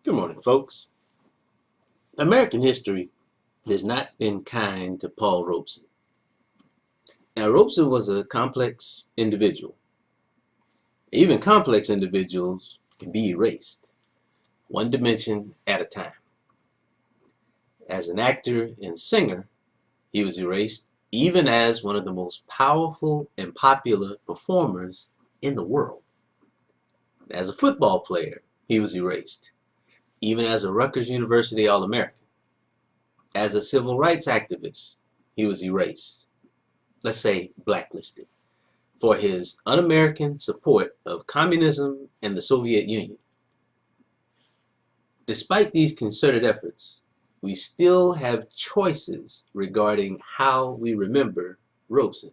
Good morning, folks. American history has not been kind to Paul Robeson. Now, Robeson was a complex individual. Even complex individuals can be erased, one dimension at a time. As an actor and singer, he was erased even as one of the most powerful and popular performers in the world. As a football player, he was erased, even as a Rutgers University All-American. As a civil rights activist, he was erased, let's say blacklisted, for his un-American support of communism and the Soviet Union. Despite these concerted efforts, we still have choices regarding how we remember Robeson.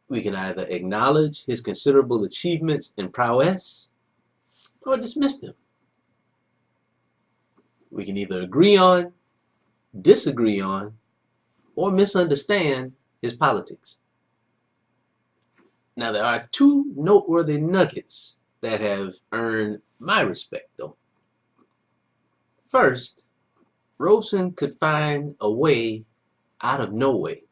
We can either acknowledge his considerable achievements and prowess or dismiss them. We can either agree on, disagree on, or misunderstand his politics. Now, there are two noteworthy nuggets that have earned my respect, though. First, Robeson could find a way out of no way.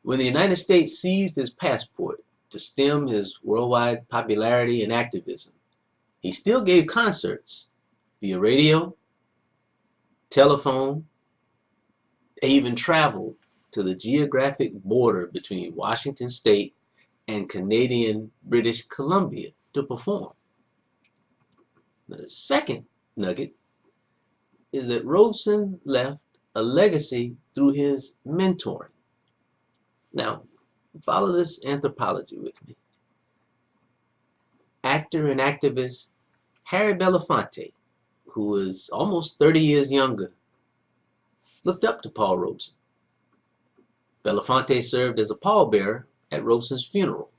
When the United States seized his passport to stem his worldwide popularity and activism, he still gave concerts via radio, telephone. They even traveled to the geographic border between Washington State and Canadian British Columbia to perform. Now, the second nugget is that Robeson left a legacy through his mentoring. Now, follow this anthropology with me. Actor and activist Harry Belafonte, who was almost 30 years younger, looked up to Paul Robeson. Belafonte served as a pallbearer at Robeson's funeral.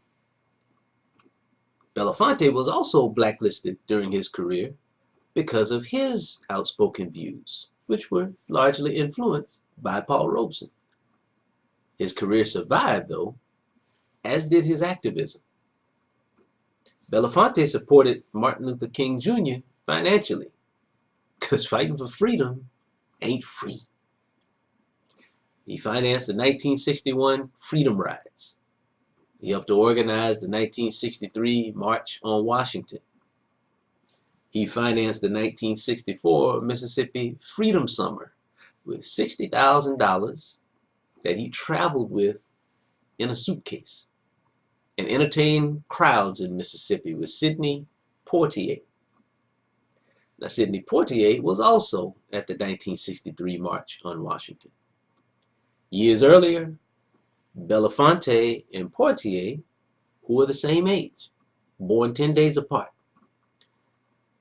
Belafonte was also blacklisted during his career because of his outspoken views, which were largely influenced by Paul Robeson. His career survived, though, as did his activism. Belafonte supported Martin Luther King Jr. financially, because fighting for freedom ain't free. He financed the 1961 Freedom Rides. He helped to organize the 1963 March on Washington. He financed the 1964 Mississippi Freedom Summer with $60,000 that he traveled with in a suitcase and entertained crowds in Mississippi with Sidney Poitier. Now, Sidney Poitier was also at the 1963 March on Washington. Years earlier, Belafonte and Poitier, who were the same age, born 10 days apart,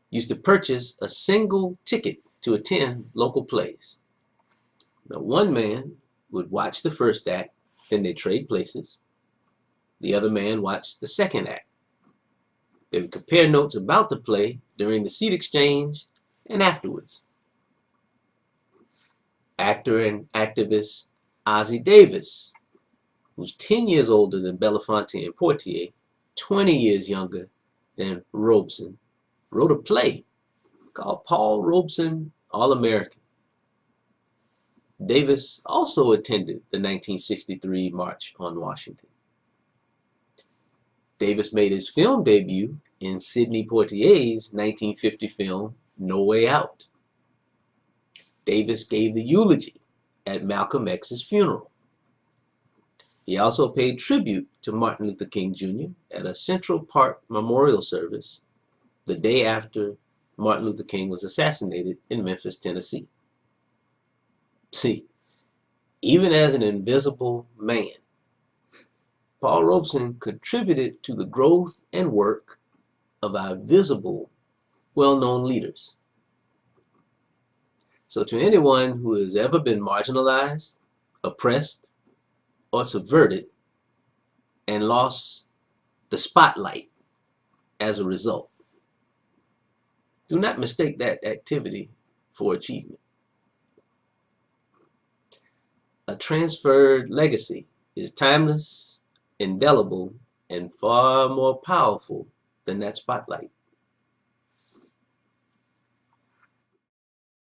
used to purchase a single ticket to attend local plays. Now, one man would watch the first act, then they'd trade places. The other man watched the second act. They would compare notes about the play during the seat exchange and afterwards. Actor and activist Ossie Davis, who's 10 years older than Belafonte and Poitier, 20 years younger than Robeson, wrote a play called Paul Robeson All-American. Davis also attended the 1963 March on Washington. Davis made his film debut in Sidney Poitier's 1950 film No Way Out. Davis gave the eulogy at Malcolm X's funeral. He also paid tribute to Martin Luther King Jr. at a Central Park memorial service the day after Martin Luther King was assassinated in Memphis, Tennessee. See, even as an invisible man, Paul Robeson contributed to the growth and work of our visible, well-known leaders. So to anyone who has ever been marginalized, oppressed, or subverted, and lost the spotlight as a result, do not mistake that activity for achievement. A transferred legacy is timeless, indelible, and far more powerful than that spotlight.